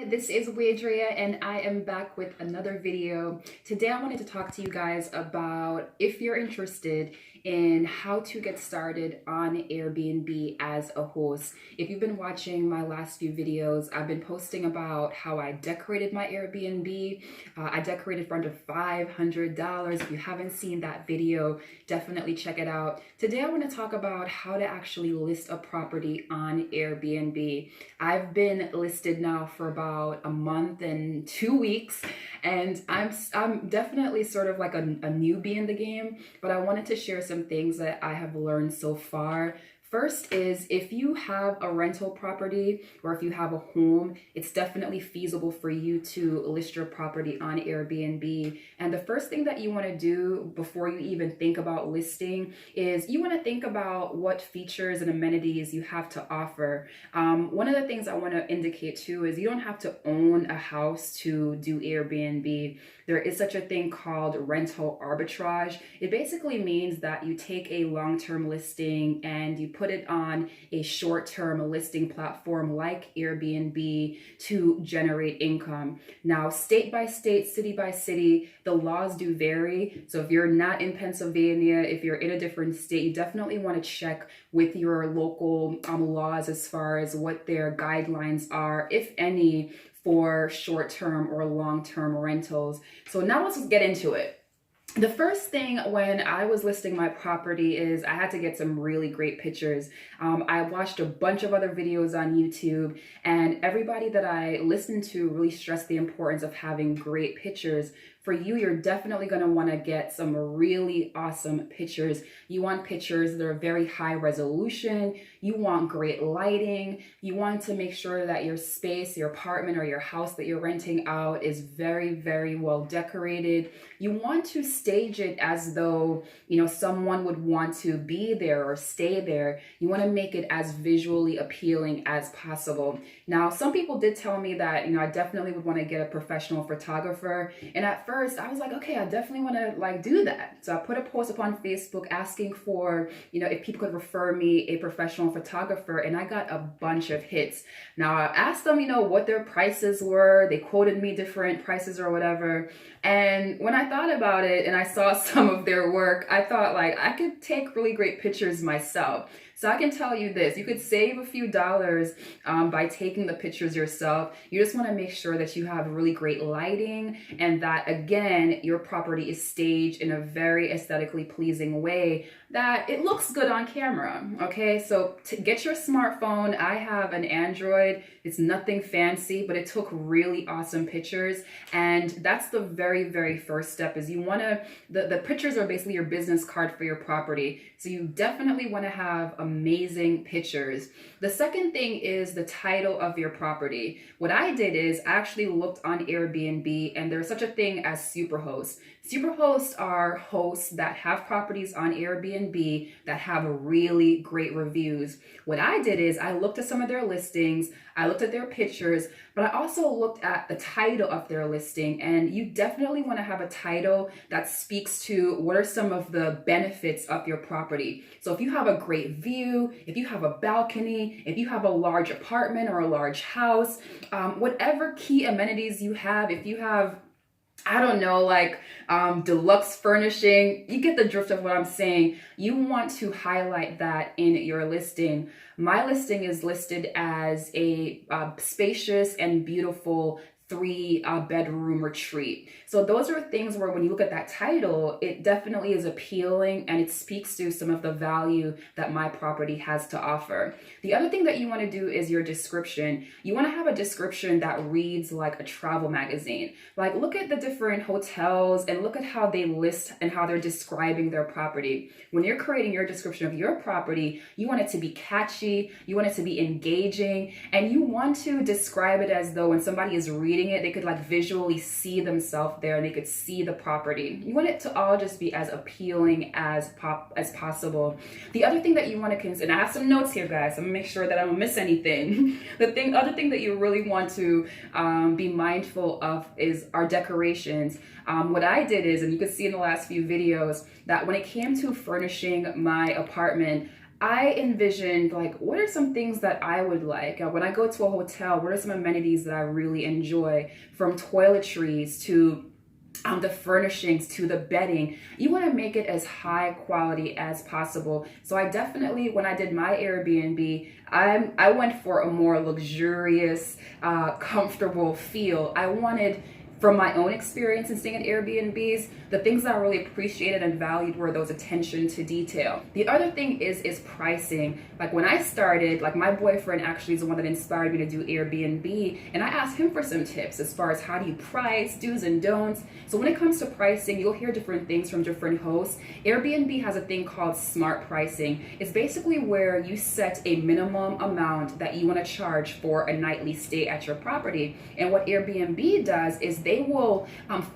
This is Wadria and I am back with another video. Today I wanted to talk to you guys about if you're interested in how to get started on Airbnb as a host. If you've been watching my last few videos, I've been posting about how I decorated my Airbnb. I decorated for under $500. If you haven't seen that video, definitely check it out. Today I want to talk about how to actually list a property on Airbnb. I've been listed now for about a month and 2 weeks, and I'm definitely sort of like a newbie in the game, but I wanted to share some things that I have learned so far. First is, if you have a rental property or if you have a home, it's definitely feasible for you to list your property on Airbnb. And the first thing that you want to do before you even think about listing is you want to think about what features and amenities you have to offer. One of the things I want to indicate too is you don't have to own a house to do Airbnb. There is such a thing called rental arbitrage. It basically means that you take a long-term listing and you put it on a short-term listing platform like Airbnb to generate income. Now, state by state, city by city, the laws do vary. So if you're not in Pennsylvania, if you're in a different state, you definitely want to check with your local laws as far as what their guidelines are, if any, for short-term or long-term rentals. So now let's get into it. The first thing when I was listing my property is I had to get some really great pictures. I watched a bunch of other videos on YouTube, and everybody that I listened to really stressed the importance of having great pictures. For you, you're definitely going to want to get some really awesome pictures. You want pictures that are very high resolution. You want great lighting. You want to make sure that your space, your apartment, or your house that you're renting out is very, very well decorated. You want to stage it as though, someone would want to be there or stay there. You want to make it as visually appealing as possible. Now, some people did tell me that, I definitely would want to get a professional photographer. And at first I was like, okay, I definitely want to do that. So I put a post up on Facebook asking for, if people could refer me a professional photographer, and I got a bunch of hits. Now I asked them, what their prices were. They quoted me different prices or whatever. And when I thought about it and I saw some of their work, I thought I could take really great pictures myself. So I can tell you this, you could save a few dollars by taking the pictures yourself. You just want to make sure that you have really great lighting and that, again, your property is staged in a very aesthetically pleasing way that it looks good on camera, okay? So get your smartphone. I have an Android. It's nothing fancy, but it took really awesome pictures. And that's the very, very first step is you want to, the pictures are basically your business card for your property. So you definitely want to have amazing pictures. The second thing is the title of your property. What I did is I actually looked on Airbnb, and there's such a thing as superhosts. Superhosts are hosts that have properties on Airbnb that have really great reviews. What I did is I looked at some of their listings, I looked at their pictures, but I also looked at the title of their listing. And you definitely want to have a title that speaks to what are some of the benefits of your property. So if you have a great view, if you have a balcony, if you have a large apartment or a large house, whatever key amenities you have, if you have deluxe furnishing, you get the drift of what I'm saying. You want to highlight that in your listing. My listing is listed as a spacious and beautiful 3-bedroom retreat. So those are things where when you look at that title, it definitely is appealing and it speaks to some of the value that my property has to offer. The other thing that you want to do is your description. You want to have a description that reads like a travel magazine. Look at the different hotels and look at how they list and how they're describing their property. When you're creating your description of your property, you want it to be catchy, you want it to be engaging, and you want to describe it as though when somebody is reading it, they could visually see themselves there and they could see the property. You want it to all just be as appealing as possible. The other thing that you want to consider, and I have some notes here, guys, so I'm gonna make sure that I don't miss anything. Other thing that you really want to be mindful of is our decorations. What I did is, and you can see in the last few videos, that when it came to furnishing my apartment, I envisioned like, what are some things that I would like when I go to a hotel? What are some amenities that I really enjoy, from toiletries to the furnishings to the bedding? You want to make it as high quality as possible. So I definitely, when I did my Airbnb, I went for a more luxurious, comfortable feel. I wanted, from my own experience in staying at Airbnbs, the things that I really appreciated and valued were those attention to detail. The other thing is pricing. Like when I started, like my boyfriend actually is the one that inspired me to do Airbnb, and I asked him for some tips as far as how do you price, do's and don'ts. So when it comes to pricing, you'll hear different things from different hosts. Airbnb has a thing called smart pricing. It's basically where you set a minimum amount that you want to charge for a nightly stay at your property. And what Airbnb does is they will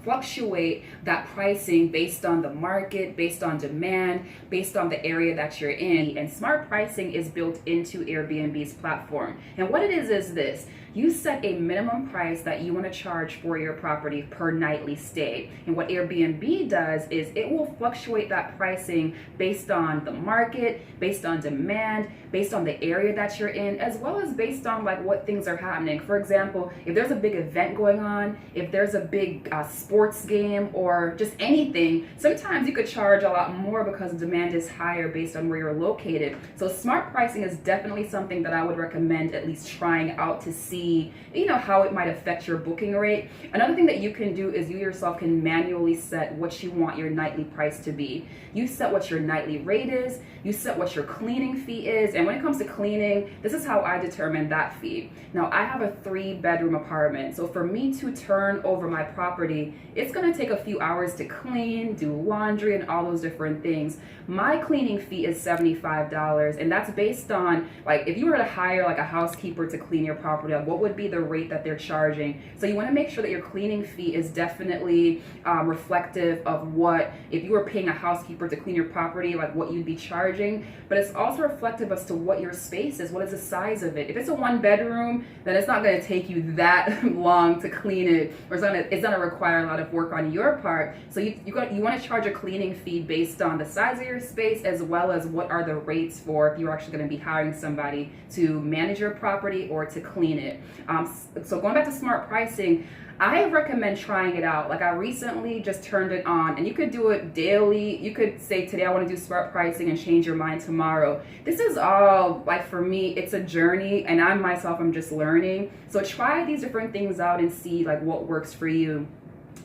fluctuate that pricing based on the market, based on demand, based on the area that you're in. And smart pricing is built into Airbnb's platform. And what it is this: you set a minimum price that you want to charge for your property per nightly stay. And what Airbnb does is it will fluctuate that pricing based on the market, based on demand, based on the area that you're in, as well as based on like what things are happening. For example, if there's a big event going on, if there's a big sports game or just anything, sometimes you could charge a lot more because demand is higher based on where you're located. So smart pricing is definitely something that I would recommend at least trying out to see, you know, how it might affect your booking rate. Another thing that you can do is you yourself can manually set what you want your nightly price to be. You set what your nightly rate is, you set what your cleaning fee is, and when it comes to cleaning, this is how I determine that fee. Now, I have a 3-bedroom apartment, so for me to turn over my property, it's gonna take a few hours to clean, do laundry, and all those different things. My cleaning fee is $75, and that's based on, like, if you were to hire like a housekeeper to clean your property, like, what would be the rate that they're charging? So you wanna make sure that your cleaning fee is definitely reflective of what, if you were paying a housekeeper to clean your property, like what you'd be charging, but it's also reflective as to what your space is, what is the size of it. If it's a 1-bedroom, then it's not gonna take you that long to clean it, or it's gonna require a lot of work on your part. So you wanna charge a cleaning fee based on the size of your space, as well as what are the rates for if you're actually gonna be hiring somebody to manage your property or to clean it. So going back to smart pricing, I recommend trying it out. Like I recently just turned it on, and you could do it daily. You could say today I want to do smart pricing and change your mind tomorrow. This is all, like, for me, it's a journey, and I myself am just learning. So try these different things out and see like what works for you.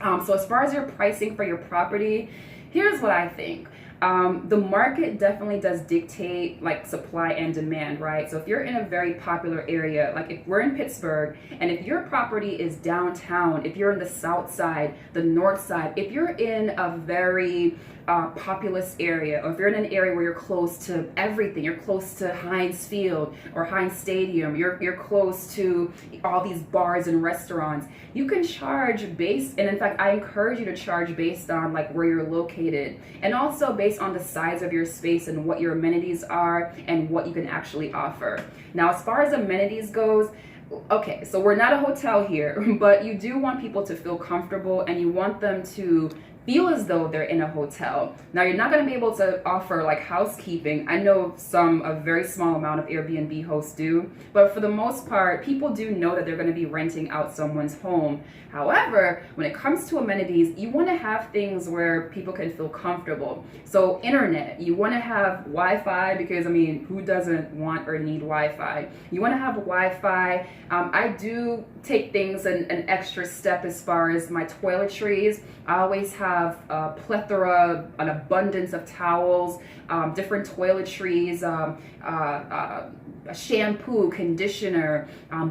So as far as your pricing for your property, here's what I think. The market definitely does dictate like supply and demand, right? So if you're in a very popular area, like if we're in Pittsburgh, and if your property is downtown, if you're in the south side, the north side, if you're in a very populous area, or if you're in an area where you're close to everything, you're close to Heinz Field or Heinz Stadium, you're close to all these bars and restaurants, you can charge based, and in fact I encourage you to charge based on like where you're located, and also based on the size of your space and what your amenities are and what you can actually offer. Now, as far as amenities goes, okay, so we're not a hotel here, but you do want people to feel comfortable, and you want them to feel as though they're in a hotel. Now, you're not going to be able to offer like housekeeping. I know a very small amount of Airbnb hosts do, but for the most part, people do know that they're going to be renting out someone's home. However, when it comes to amenities, you want to have things where people can feel comfortable. So internet, you want to have Wi-Fi, because I mean, who doesn't want or need Wi-Fi? You want to have Wi-Fi. I do take things an extra step as far as my toiletries. I always have a plethora, an abundance of towels, different toiletries, a shampoo, conditioner,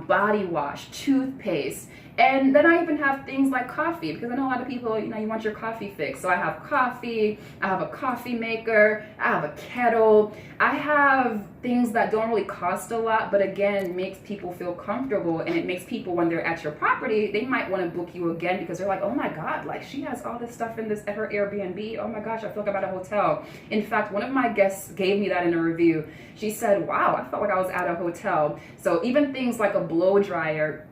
body wash, toothpaste. And then I even have things like coffee, because I know a lot of people, you know, you want your coffee fix. So I have coffee, I have a coffee maker, I have a kettle. I have things that don't really cost a lot, but again, makes people feel comfortable, and it makes people, when they're at your property, they might want to book you again because they're like, oh my God, like she has all this stuff at her Airbnb. Oh my gosh, I feel like I'm at a hotel. In fact, one of my guests gave me that in a review. She said, wow, I felt like I was at a hotel. So even things like a blow dryer,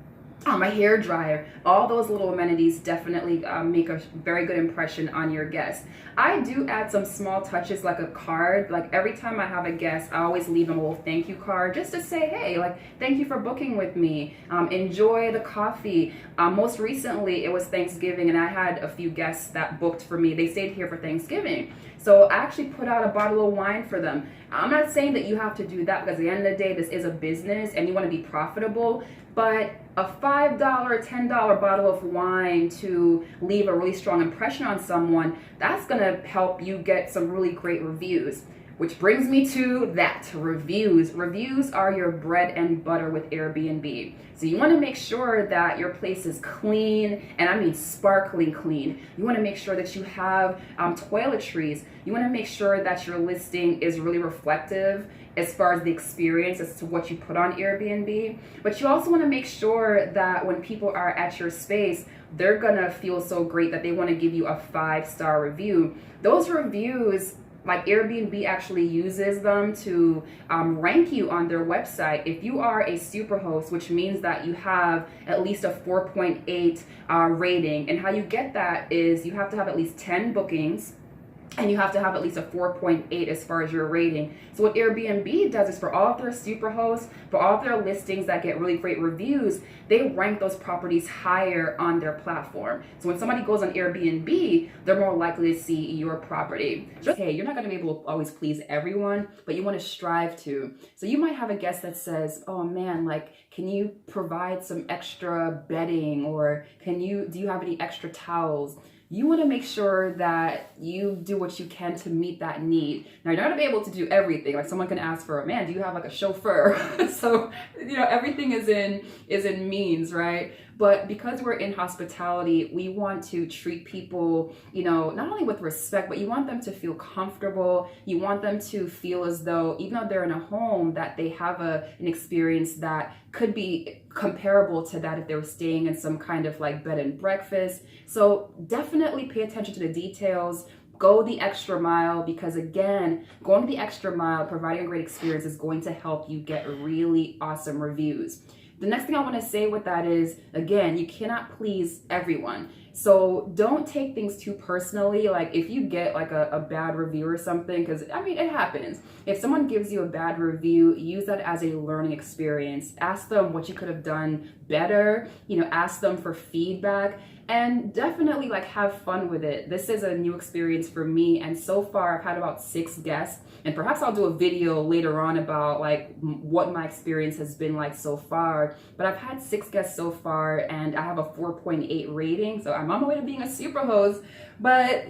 my hair dryer. All those little amenities definitely make a very good impression on your guests. I do add some small touches like a card. Like every time I have a guest, I always leave them a little thank you card just to say, hey, like, thank you for booking with me. Enjoy the coffee. Most recently, it was Thanksgiving, and I had a few guests that booked for me. They stayed here for Thanksgiving. So I actually put out a bottle of wine for them. I'm not saying that you have to do that, because at the end of the day, this is a business and you want to be profitable. But a $5, $10 bottle of wine to leave a really strong impression on someone, that's going to help you get some really great reviews. Which brings me to that, reviews. Reviews are your bread and butter with Airbnb. So you want to make sure that your place is clean, and I mean sparkling clean. You want to make sure that you have toiletries. You want to make sure that your listing is really reflective as far as the experience as to what you put on Airbnb. But you also want to make sure that when people are at your space, they're gonna feel so great that they want to give you a 5-star review. Those reviews, like Airbnb actually uses them to rank you on their website. If you are a superhost, which means that you have at least a 4.8 rating, and how you get that is you have to have at least 10 bookings, and you have to have at least a 4.8 as far as your rating. So what Airbnb does is for all of their superhosts, for all of their listings that get really great reviews, they rank those properties higher on their platform. So when somebody goes on Airbnb, they're more likely to see your property. Okay, you're not gonna be able to always please everyone, but you wanna strive to. So you might have a guest that says, oh man, like, can you provide some extra bedding, or do you have any extra towels? You want to make sure that you do what you can to meet that need. Now, you're not going to be able to do everything. Like, someone can ask for, man, do you have like a chauffeur? So, everything is in means, right? But because we're in hospitality, we want to treat people, not only with respect, but you want them to feel comfortable. You want them to feel as though, even though they're in a home, that they have an experience that could be comparable to that if they were staying in some kind of like bed and breakfast. So definitely pay attention to the details. Go the extra mile, because again, going the extra mile, providing a great experience is going to help you get really awesome reviews. The next thing I want to say with that is, again, you cannot please everyone. So don't take things too personally. Like if you get like a bad review or something, because I mean, it happens. If someone gives you a bad review, use that as a learning experience. Ask them what you could have done better, ask them for feedback, and definitely like have fun with it. This is a new experience for me, and so far I've had about 6 guests, and perhaps I'll do a video later on about like what my experience has been like so far. But I've had 6 guests so far, and I have a 4.8 rating, so I'm on my way to being a super host. But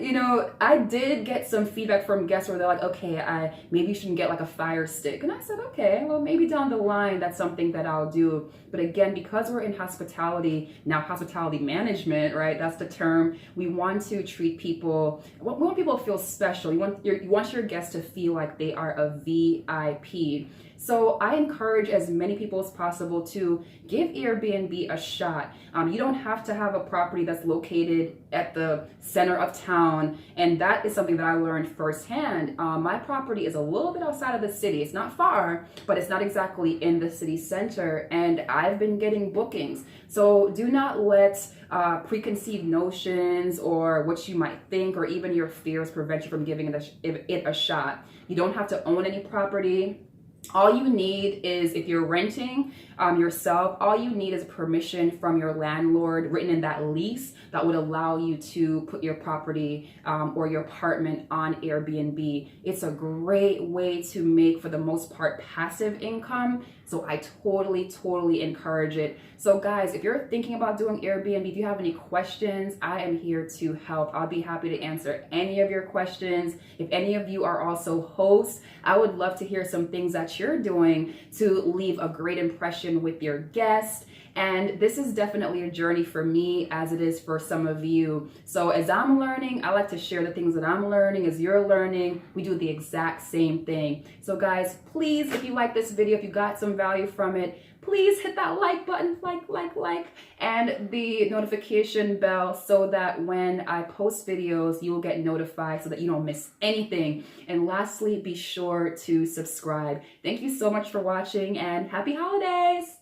I did get some feedback from guests where they're like, okay, maybe you shouldn't get like a fire stick. And I said, okay, well, maybe down the line that's something that I'll do. But again, because we're in hospitality, now hospitality management, right? That's the term. We want to treat people, we want people to feel special. You want your guests to feel like they are a VIP. So I encourage as many people as possible to give Airbnb a shot. You don't have to have a property that's located at the center of town, and that is something that I learned firsthand. My property is a little bit outside of the city. It's not far, but it's not exactly in the city center, and I've been getting bookings. So do not let preconceived notions or what you might think or even your fears prevent you from giving it a shot. You don't have to own any property. All you need is, if you're renting yourself, all you need is permission from your landlord written in that lease that would allow you to put your property or your apartment on Airbnb. It's a great way to make, for the most part, passive income. So I totally encourage it. So guys, if you're thinking about doing Airbnb, if you have any questions, I am here to help. I'll be happy to answer any of your questions. If any of you are also hosts, I would love to hear some things that you're doing to leave a great impression with your guests. And this is definitely a journey for me, as it is for some of you. So as I'm learning, I like to share the things that I'm learning. As you're learning, we do the exact same thing. So guys, please, if you like this video, if you got some value from it, please hit that like button, like, and the notification bell, so that when I post videos, you will get notified so that you don't miss anything. And lastly, be sure to subscribe. Thank you so much for watching, and happy holidays!